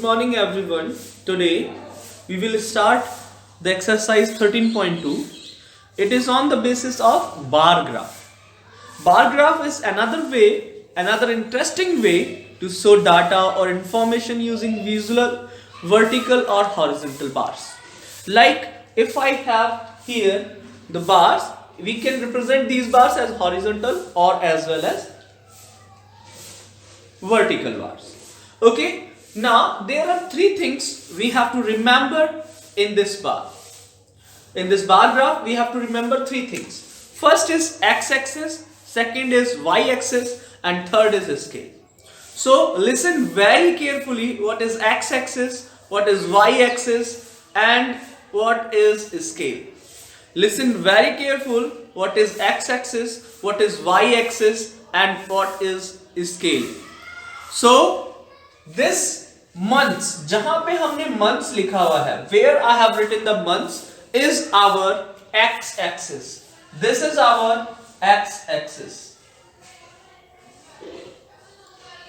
morning everyone. Today we will start the exercise 13.2. It is on the basis of bar graph. Bar graph is another interesting way to show data or information using visual, vertical or horizontal bars. Like if I have here the bars, we can represent these bars as horizontal or as well as vertical bars. Okay, now there are three things we have to remember in this bar. In this bar graph, we have to remember three things. First is x-axis, second is y-axis, and third is scale. So listen very carefully what is x-axis, what is y-axis, and what is scale. Listen very careful what is x-axis, what is y-axis, and what is scale. So this months, जहां पे हमने months लिखा हुआ है, where I have written the months is our x-axis. This is our x-axis,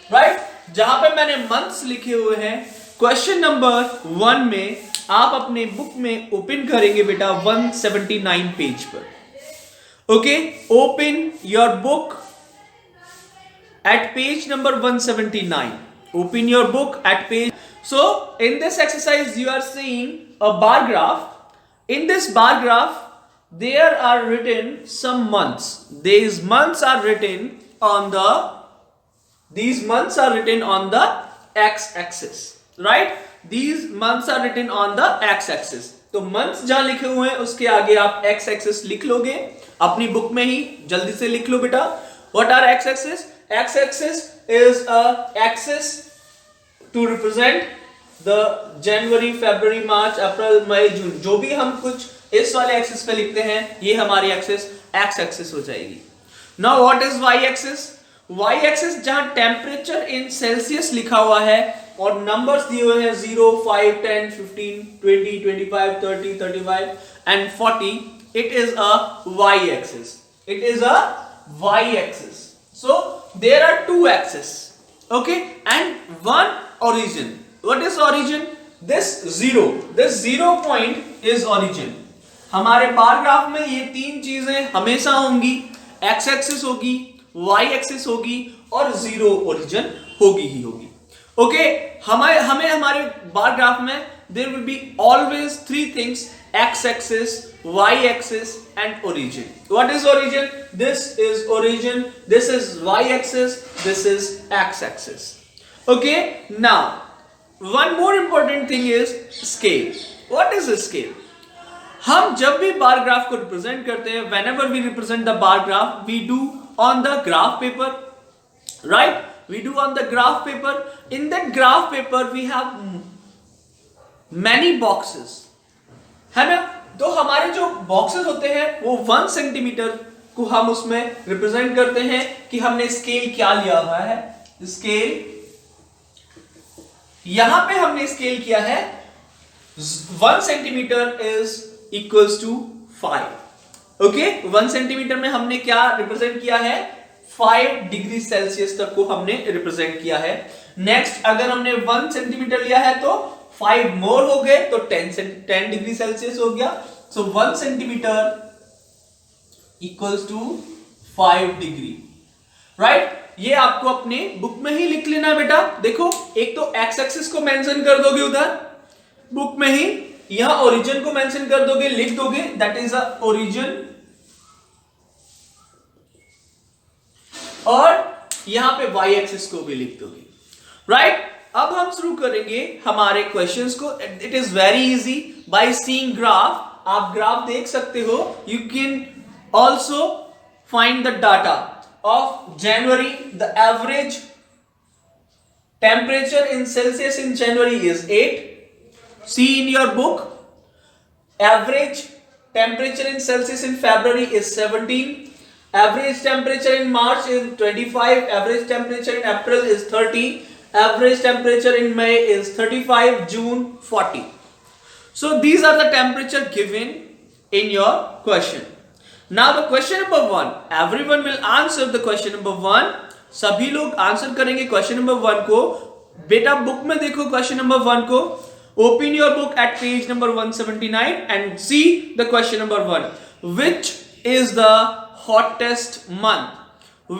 right? जहां पे मैंने months लिखे हुए हैं, क्वेश्चन नंबर 1 में आप अपने बुक में ओपन करेंगे बेटा 179 पेज पर. Okay, open your book at page number 179. Open your book at page. So in this exercise you are seeing a bar graph. In this bar graph there are written some months. These months are written on the x-axis, right? These months are written on the x-axis. तो months जहां लिखे हुए हैं उसके आगे आप x-axis लिख लोगे अपनी बुक में ही. जल्दी से लिख लो बेटा. What are x-axis? X-axis is a axis to represent the January, February, March, April, May, June. जो भी हम कुछ इस वाले एक्सिस पे लिखते हैं ये हमारी एक्सिस x-axis हो जाएगी. Now what is y-axis? Y-axis जहां टेम्परेचर इन सेल्सियस लिखा हुआ है और नंबर्स दिए हुए हैं 0, 5, 10, 15, 20, 25, 30, 35 and 40. It is a y-axis. It is a y-axis. So there are two axes, okay, and one origin. What is origin? This zero point is origin. हमारे bar graph में ये तीन चीजें हमेशा होंगी. x एक्सिस होगी, y एक्सिस होगी और जीरो ओरिजिन होगी ही होगी. ओके, हमें हमारे बार ग्राफ में there will be always three things: x axis, y axis and origin. What is origin? This is origin, this is y axis, this is x axis. Okay, now one more important thing is scale. What is a scale? हम जब भी bar graph को represent करते हैं, whenever we represent the bar graph, we do on the graph paper, right? We do on the graph paper. In that graph paper we have many boxes, है ना? तो हमारे जो बॉक्सेस होते हैं वो 1 सेंटीमीटर को हम उसमें रिप्रेजेंट करते हैं कि हमने स्केल क्या लिया हुआ है. स्केल यहां पे हमने स्केल किया है 1 centimetre is equals to 5. Okay, 1 centimetre में हमने क्या रिप्रेजेंट किया है? 5 डिग्री सेल्सियस तक को हमने रिप्रेजेंट किया है. नेक्स्ट अगर हमने 1 सेंटीमीटर लिया है तो 5 मोर हो गए तो 10 डिग्री सेल्सियस हो गया. So 1 centimetre equals to 5 degree, right? ये आपको अपने बुक में ही लिख लेना बेटा. देखो, एक तो एक्स एक्सिस को मेंशन कर दोगे उधर बुक में ही, यहां ओरिजिन को मेंशन कर दोगे, लिख दोगे दैट इज अ ओरिजिन, और यहां पे वाई एक्सिस को भी लिख दोगे, राइट? अब हम शुरू करेंगे हमारे क्वेश्चंस को. It is very easy by seeing graph. आप ग्राफ देख सकते हो. You can also find the data of January. The average temperature in Celsius in January is 8. See in your book. Average temperature in Celsius in February is 17. Average temperature in March is 25. Average temperature in April is 30. Average temperature in May is 35. June 40. So these are the temperature given in your question. Now the question number 1. Everyone will answer the question number 1. सभी लोग answer करेंगे question number 1 को. बेटा book में देखो question number 1 को, open your book at page number 179 and see the question number 1. Which is the hottest month?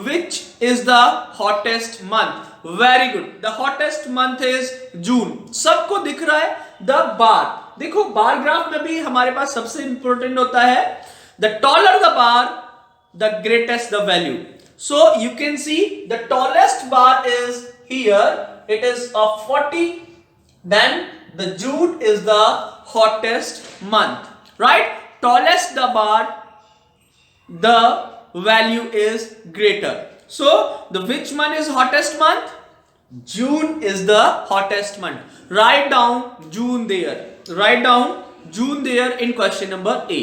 Which is the hottest month? Very good. The hottest month is June. सबको दिख रहा है the bar. देखो bar graph में भी हमारे पास सबसे important होता है the taller the bar, the greatest the value. So you can see the tallest bar is here. It is of 40. Then the June is the hottest month. Right? Tallest the bar, the value is greater. So the which month is hottest month? June is the hottest month. Write down June there. Write down June there in question number A.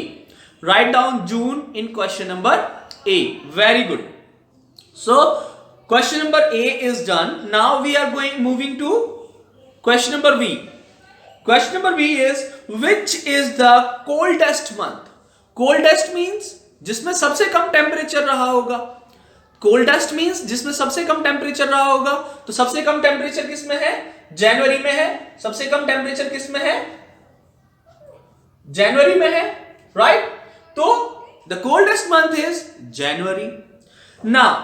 Write down June in question number A. Very good. So question number A is done. Now we are moving to question number B. Question number B is which is the coldest month? Coldest means जिसमें सबसे कम temperature रहा होगा. Coldest means जिसमें सबसे कम temperature रहा होगा. तो सबसे कम टेम्परेचर किसमें है? जनवरी में है. सबसे कम टेम्परेचर किसमें है? जनवरी में है. राइट? तो the coldest month is January. Now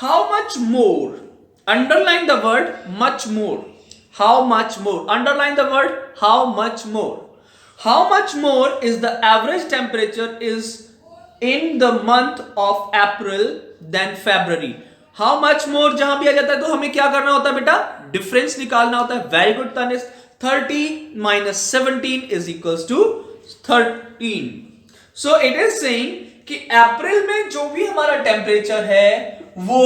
how much more? Underline the word much more. How much more? Underline the word how much more. How much more is the average temperature is in the month of April than February. How much more जहां भी आ जाता है तो हमें क्या करना होता है बेटा? डिफरेंस निकालना होता है. Very good Tanish. 30 minus 17 is equals to 13. So it is saying कि अप्रैल में जो भी हमारा टेम्परेचर है वो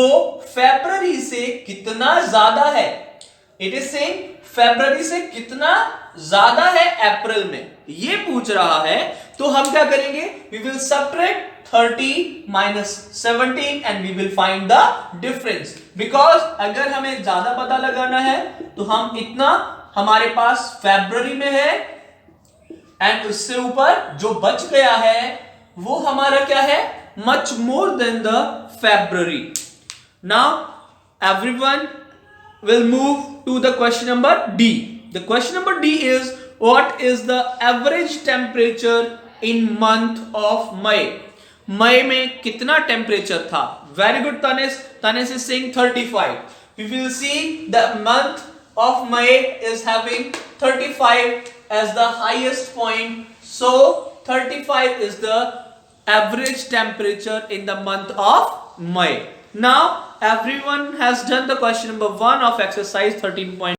फरवरी से कितना ज्यादा है. इट इज सेइंग फरवरी से कितना ज्यादा है अप्रैल में, ये पूछ रहा है. तो हम क्या करेंगे? We will subtract 30 minus 17 and we will find the difference. Because अगर हमें ज्यादा पता लगाना है तो हम इतना हमारे पास फरवरी में है एंड उससे ऊपर जो बच गया है वो हमारा क्या है? Much more than the February. Now everyone will move to the question number D. The question number D is what is the average temperature in month of May? मई में कितना टेम्परेचर था? Very good Tanis. Tanis is saying 35. We will see the month of May is having 35 as the highest point. So 35 is the average temperature in the month of May. Now everyone has done the question number 1 of exercise 13.